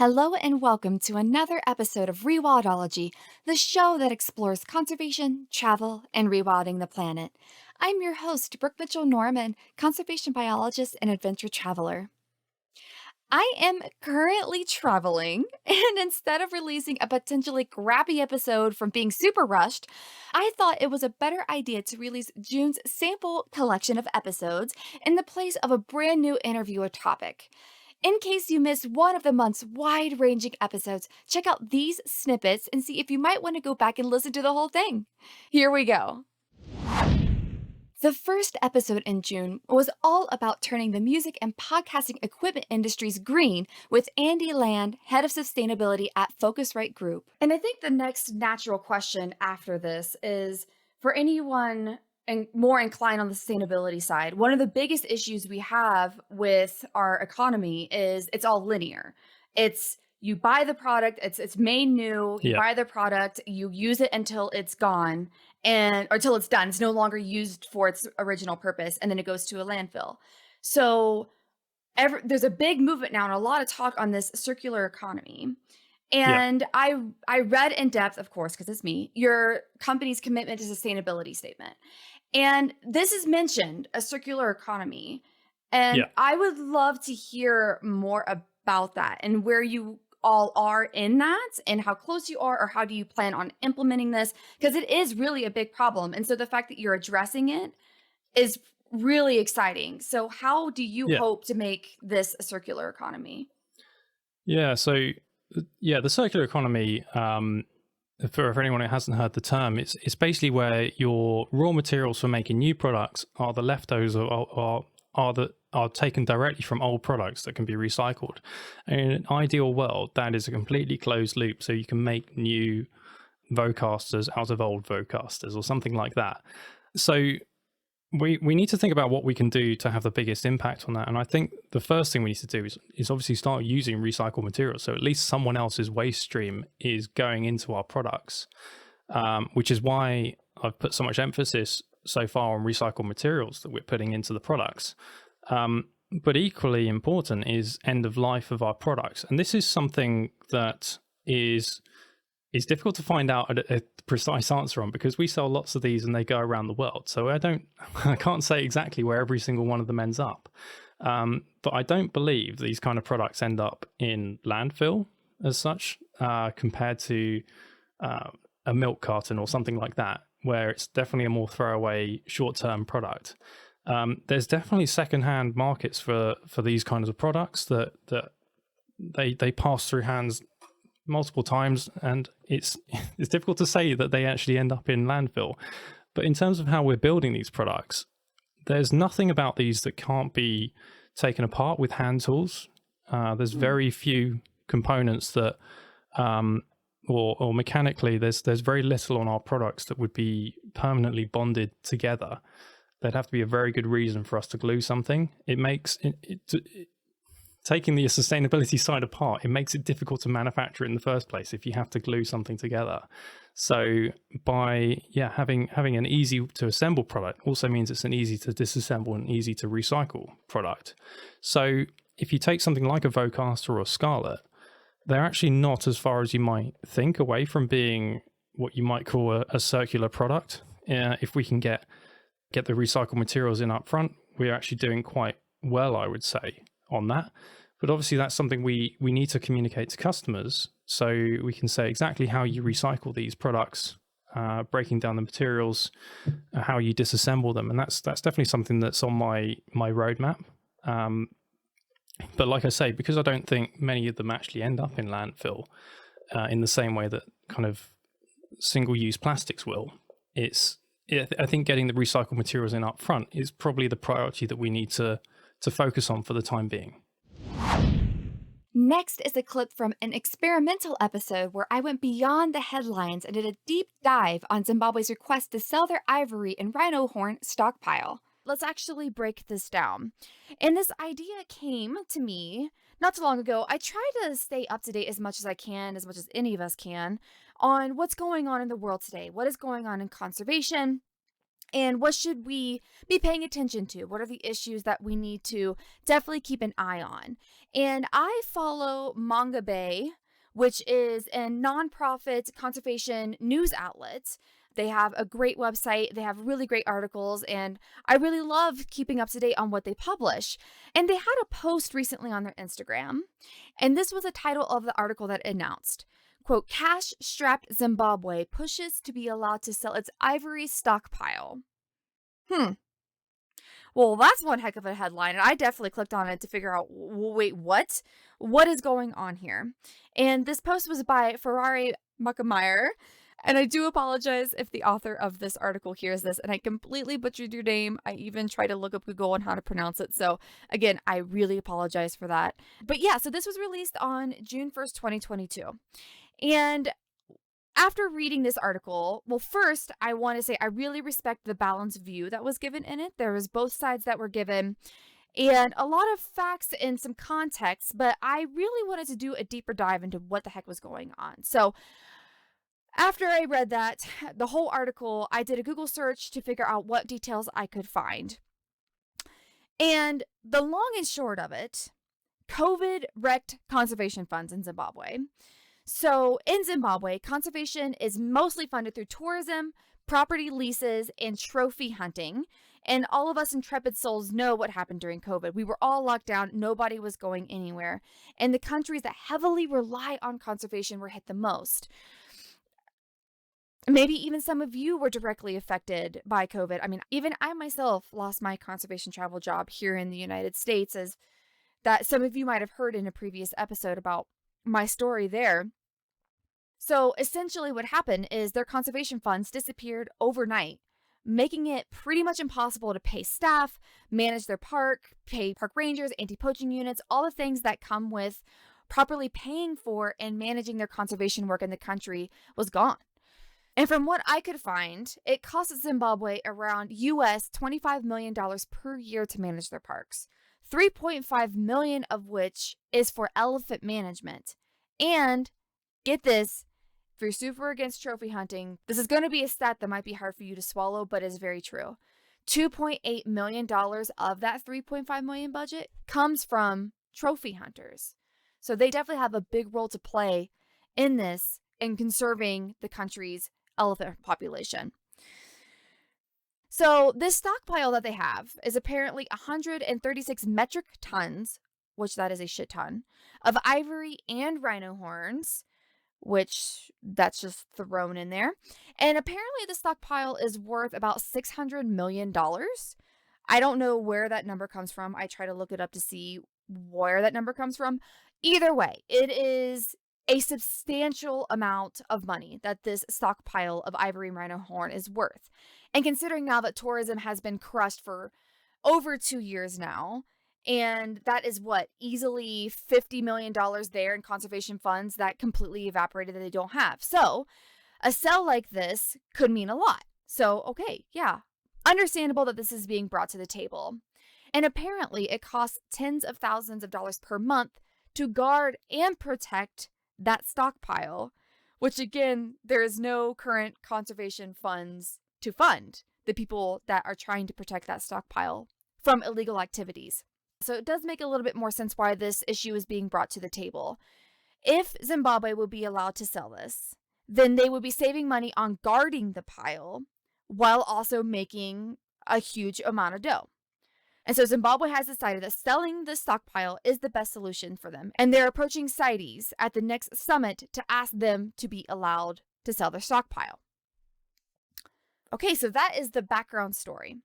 Hello and welcome to another episode of Rewildology, the show that explores conservation, travel, and rewilding the planet. I'm your host, Brooke Mitchell Norman, conservation biologist and adventure traveler. I am currently traveling, and instead of releasing a potentially crappy episode from being super rushed, I thought it was a better idea to release June's sample collection of episodes in the place of a brand new interview or topic. In case you missed one of the month's wide ranging episodes, check out these snippets and see if you might want to go back and listen to the whole thing. Here we go. The first episode in June was all about turning the music and podcasting equipment industries green with Andy Land, head of sustainability at Focusrite Group. And I think the next natural question after this is for anyone and more inclined on the sustainability side, one of the biggest issues we have with our economy is it's all linear. It's you buy the product, it's made new, you buy the product, you use it until it's gone or until it's done. It's no longer used for its original purpose, and then it goes to a landfill. So there's a big movement now and a lot of talk on this circular economy. And I read in depth, of course, because it's me, your company's commitment to sustainability statement. And this is mentioned, a circular economy. And I would love to hear more about that and where you all are in that and how close you are, or how do you plan on implementing this? Because it is really a big problem. And so the fact that you're addressing it is really exciting. So how do you hope to make this a circular economy? The circular economy, for anyone who hasn't heard the term, it's basically where your raw materials for making new products are the leftovers are taken directly from old products that can be recycled. And in an ideal world, that is a completely closed loop, so you can make new Vocasters out of old Vocasters or something like that. So we need to think about what we can do to have the biggest impact on that. And I think the first thing we need to do is obviously start using recycled materials. So at least someone else's waste stream is going into our products, which is why I've put so much emphasis so far on recycled materials that we're putting into the products. But equally important is end of life of our products. And this is something that is difficult to find out a precise answer on, because we sell lots of these and they go around the world. So I can't say exactly where every single one of them ends up. But I don't believe these kind of products end up in landfill as such, compared to a milk carton or something like that, where it's definitely a more throwaway short-term product. There's definitely secondhand markets for these kinds of products that they pass through hands multiple times, and it's difficult to say that they actually end up in landfill. But in terms of how we're building these products, there's nothing about these that can't be taken apart with hand tools. There's very few components that or mechanically there's very little on our products that would be permanently bonded together. There'd have to be a very good reason for us to glue something. It makes taking the sustainability side apart, it makes it difficult to manufacture in the first place if you have to glue something together. So by having an easy to assemble product also means it's an easy to disassemble and easy to recycle product. So if you take something like a Vocaster or a Scarlet, they're actually not as far as you might think away from being what you might call a circular product. If we can get the recycled materials in up front, we're actually doing quite well, I would say, on that. But obviously that's something we need to communicate to customers, so we can say exactly how you recycle these products, breaking down the materials, how you disassemble them. And that's definitely something that's on my roadmap. But like I say, because I don't think many of them actually end up in landfill in the same way that kind of single-use plastics will, I think getting the recycled materials in up front is probably the priority that we need to focus on for the time being. Next is a clip from an experimental episode where I went beyond the headlines and did a deep dive on Zimbabwe's request to sell their ivory and rhino horn stockpile. Let's actually break this down. And this idea came to me not too long ago. I try to stay up to date as much as I can, as much as any of us can, on what's going on in the world today, what is going on in conservation, And what should we be paying attention to? What are the issues that we need to definitely keep an eye on? And I follow Manga Bay, which is a nonprofit conservation news outlet. They have a great website, they have really great articles, and I really love keeping up to date on what they publish. And they had a post recently on their Instagram, and this was the title of the article that announced, quote, cash-strapped Zimbabwe pushes to be allowed to sell its ivory stockpile. Well, that's one heck of a headline, and I definitely clicked on it to figure out, wait, what? What is going on here? And this post was by Ferrari Muckemeyer, and I do apologize if the author of this article hears this, and I completely butchered your name. I even tried to look up Google on how to pronounce it, so again, I really apologize for that. But yeah, so this was released on June 1st, 2022. And after reading this article, well, first, I want to say I really respect the balanced view that was given in it. There was both sides that were given and a lot of facts and some context, but I really wanted to do a deeper dive into what the heck was going on. So after I read that, the whole article, I did a Google search to figure out what details I could find. And the long and short of it, COVID wrecked conservation funds in Zimbabwe. So in Zimbabwe, conservation is mostly funded through tourism, property leases, and trophy hunting. And all of us intrepid souls know what happened during COVID. We were all locked down. Nobody was going anywhere. And the countries that heavily rely on conservation were hit the most. Maybe even some of you were directly affected by COVID. I mean, even I myself lost my conservation travel job here in the United States, as that some of you might have heard in a previous episode about my story there. So essentially what happened is their conservation funds disappeared overnight, making it pretty much impossible to pay staff, manage their park, pay park rangers, anti-poaching units, all the things that come with properly paying for and managing their conservation work in the country was gone. And from what I could find, it costs Zimbabwe around US $25 million per year to manage their parks, 3.5 million of which is for elephant management. And get this, if you're super against trophy hunting, this is going to be a stat that might be hard for you to swallow, but is very true. $2.8 million of that 3.5 million budget comes from trophy hunters. So they definitely have a big role to play in this in conserving the country's elephant population. So this stockpile that they have is apparently 136 metric tons, which that is a shit ton, of ivory and rhino horns, which that's just thrown in there. And apparently the stockpile is worth about $600 million. I don't know where that number comes from. I try to look it up to see where that number comes from. Either way, it is a substantial amount of money that this stockpile of ivory and rhino horn is worth. And considering now that tourism has been crushed for over 2 years now, and that is what, easily $50 million there in conservation funds that completely evaporated that they don't have. So a sell like this could mean a lot. So, okay, yeah, understandable that this is being brought to the table. And apparently it costs tens of thousands of dollars per month to guard and protect that stockpile, which again, there is no current conservation funds to fund the people that are trying to protect that stockpile from illegal activities. So it does make a little bit more sense why this issue is being brought to the table. If Zimbabwe would be allowed to sell this, then they would be saving money on guarding the pile while also making a huge amount of dough. And so Zimbabwe has decided that selling the stockpile is the best solution for them. And they're approaching CITES at the next summit to ask them to be allowed to sell their stockpile. Okay, so that is the background story.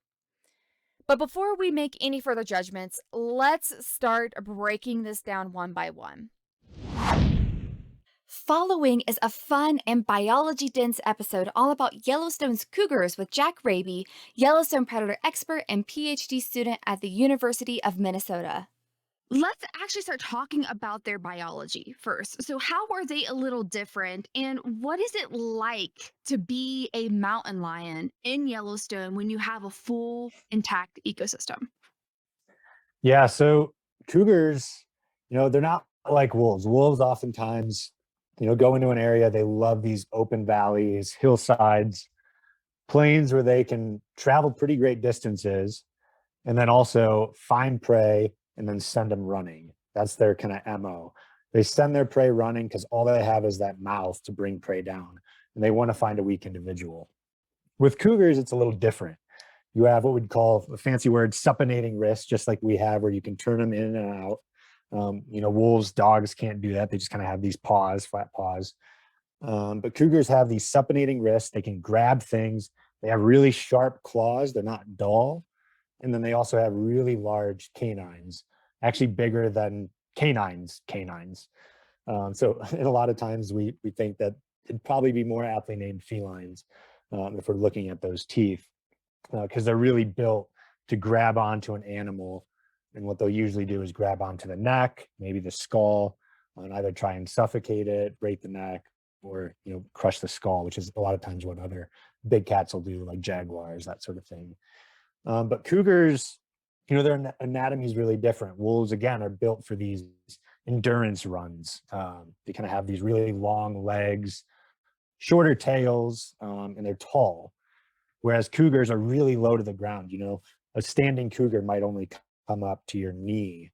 But before we make any further judgments, let's start breaking this down one by one. Following is a fun and biology-dense episode all about Yellowstone's cougars with Jack Rabe, Yellowstone predator expert and PhD student at the University of Minnesota. Let's actually start talking about their biology first. So how are they a little different, and what is it like to be a mountain lion in Yellowstone when you have a full intact ecosystem? Yeah, so cougars, they're not like wolves. Wolves oftentimes, go into an area, they love these open valleys, hillsides. planes where they can travel pretty great distances and then also find prey and then send them running. That's their kind of MO. They send their prey running because all they have is that mouth to bring prey down, and they want to find a weak individual. With cougars, it's a little different. You have what we'd call a fancy word, supinating wrists, just like we have, where you can turn them in and out. Wolves, dogs can't do that. They just kind of have these paws, flat paws. But cougars have these supinating wrists. They can grab things. They have really sharp claws. They're not dull. And then they also have really large canines, actually bigger than canines. So and a lot of times we think that it'd probably be more aptly named felines if we're looking at those teeth, because they're really built to grab onto an animal. And what they'll usually do is grab onto the neck, maybe the skull, and either try and suffocate it, break the neck, or crush the skull, which is a lot of times what other big cats will do, like jaguars, that sort of thing. But cougars, their anatomy is really different. Wolves, again, are built for these endurance runs. They kind of have these really long legs, shorter tails, and they're tall. Whereas cougars are really low to the ground. A standing cougar might only come up to your knee.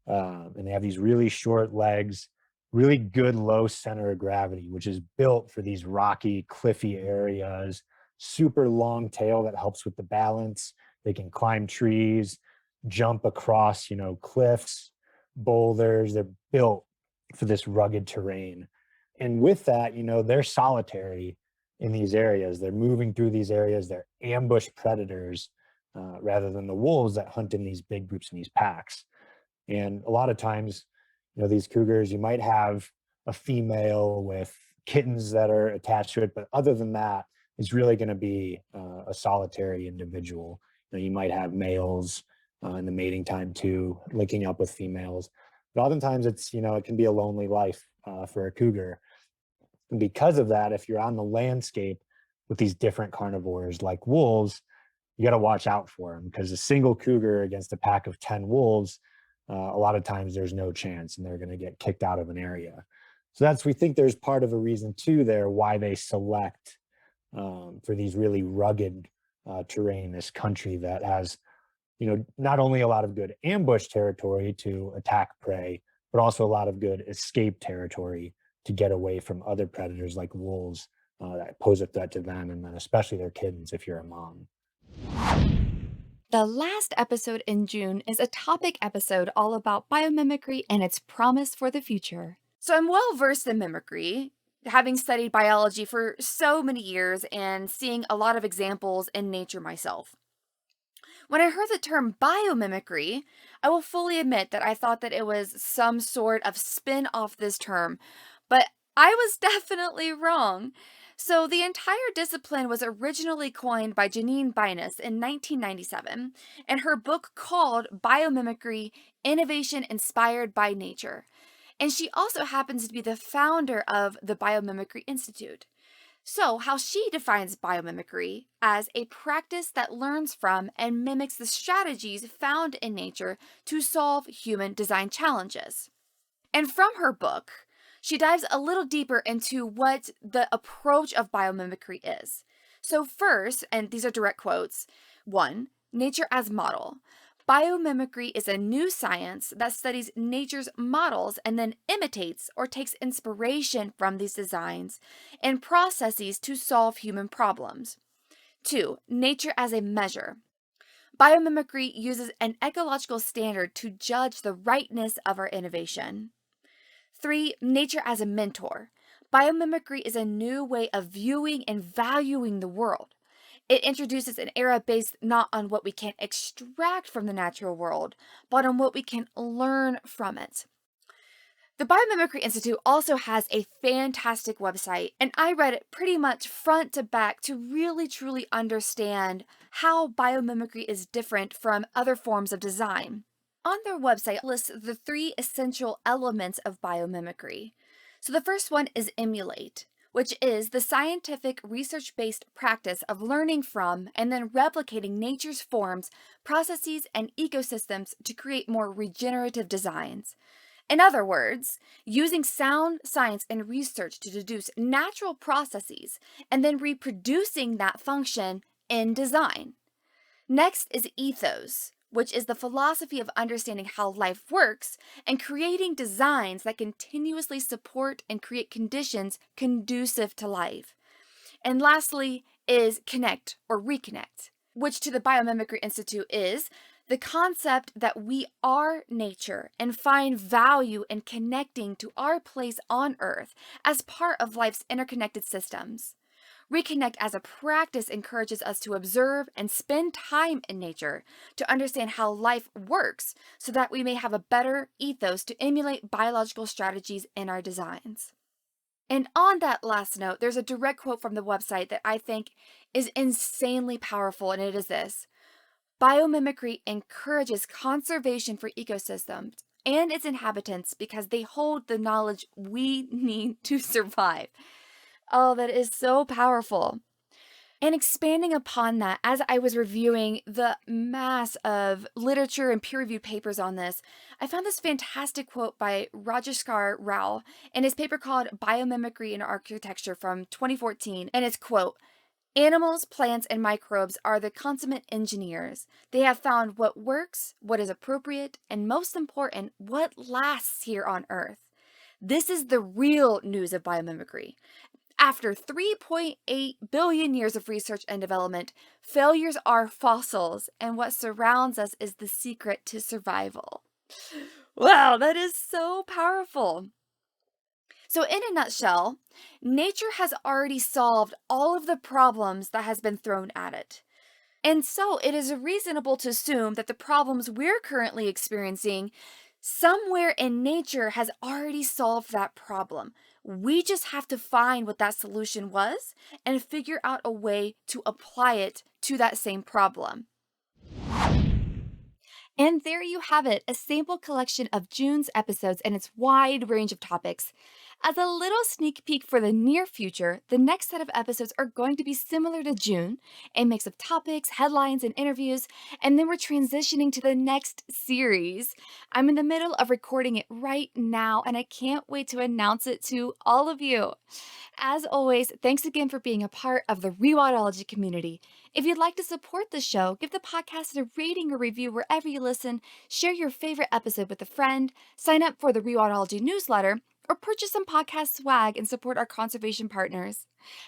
And they have these really short legs, really good low center of gravity, which is built for these rocky, cliffy areas, super long tail that helps with the balance. They can climb trees, jump across, cliffs, boulders. They're built for this rugged terrain. And with that, they're solitary in these areas. They're moving through these areas. They're ambush predators rather than the wolves that hunt in these big groups and these packs. And a lot of times, these cougars, you might have a female with kittens that are attached to it. But other than that, it's really going to be a solitary individual. You might have males in the mating time too, linking up with females. But oftentimes it's, it can be a lonely life for a cougar. And because of that, if you're on the landscape with these different carnivores like wolves, you got to watch out for them, because a single cougar against a pack of 10 wolves, a lot of times there's no chance and they're going to get kicked out of an area. So we think there's part of a reason too there why they select for these really rugged terrain, this country that has, not only a lot of good ambush territory to attack prey, but also a lot of good escape territory to get away from other predators like wolves that pose a threat to them, and then especially their kittens if you're a mom. The last episode in June is a topic episode all about biomimicry and its promise for the future. So I'm well versed in mimicry, having studied biology for so many years and seeing a lot of examples in nature myself. When I heard the term biomimicry, I will fully admit that I thought that it was some sort of spin off this term, but I was definitely wrong. So the entire discipline was originally coined by Janine Beines in 1997 in her book called Biomimicry: Innovation Inspired by Nature. And she also happens to be the founder of the Biomimicry Institute. So, how she defines biomimicry as a practice that learns from and mimics the strategies found in nature to solve human design challenges. And from her book, she dives a little deeper into what the approach of biomimicry is. So first, and these are direct quotes, 1, nature as model. Biomimicry is a new science that studies nature's models and then imitates or takes inspiration from these designs and processes to solve human problems. 2, nature as a measure. Biomimicry uses an ecological standard to judge the rightness of our innovation. 3, nature as a mentor. Biomimicry is a new way of viewing and valuing the world. It introduces an era based not on what we can extract from the natural world, but on what we can learn from it. The Biomimicry Institute also has a fantastic website, and I read it pretty much front to back to really truly understand how biomimicry is different from other forms of design. On their website lists the 3 essential elements of biomimicry. So the first one is emulate, which is the scientific research-based practice of learning from and then replicating nature's forms, processes, and ecosystems to create more regenerative designs. In other words, using sound science and research to deduce natural processes and then reproducing that function in design. Next is ethos, which is the philosophy of understanding how life works and creating designs that continuously support and create conditions conducive to life. And lastly is connect or reconnect, which to the Biomimicry Institute is the concept that we are nature and find value in connecting to our place on Earth as part of life's interconnected systems. Reconnect as a practice encourages us to observe and spend time in nature to understand how life works so that we may have a better ethos to emulate biological strategies in our designs. And on that last note, there's a direct quote from the website that I think is insanely powerful, and it is this: Biomimicry encourages conservation for ecosystems and its inhabitants because they hold the knowledge we need to survive. Oh, that is so powerful. And expanding upon that, as I was reviewing the mass of literature and peer-reviewed papers on this, I found this fantastic quote by Rabe in his paper called Biomimicry in Architecture from 2014, and it's quote, "Animals, plants, and microbes are the consummate engineers. They have found what works, what is appropriate, and most important, what lasts here on Earth. This is the real news of biomimicry. After 3.8 billion years of research and development, failures are fossils, and what surrounds us is the secret to survival." Wow, that is so powerful. So in a nutshell, nature has already solved all of the problems that has been thrown at it. And so it is reasonable to assume that the problems we're currently experiencing, somewhere in nature has already solved that problem. We just have to find what that solution was and figure out a way to apply it to that same problem. And there you have it, a sample collection of June's episodes and its wide range of topics. As a little sneak peek for the near future, the next set of episodes are going to be similar to June, a mix of topics, headlines, and interviews, and then we're transitioning to the next series. I'm in the middle of recording it right now, and I can't wait to announce it to all of you. As always, thanks again for being a part of the Rewildology community. If you'd like to support the show, give the podcast a rating or review wherever you listen, share your favorite episode with a friend, sign up for the Rewildology newsletter, or purchase some podcast swag and support our conservation partners.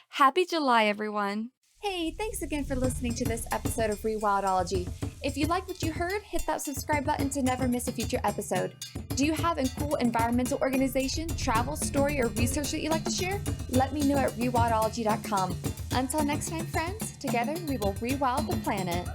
Happy July, everyone! Hey, thanks again for listening to this episode of Rewildology. If you like what you heard, hit that subscribe button to never miss a future episode. Do you have a cool environmental organization, travel story, or research that you'd like to share? Let me know at rewildology.com. Until next time, friends, together we will rewild the planet.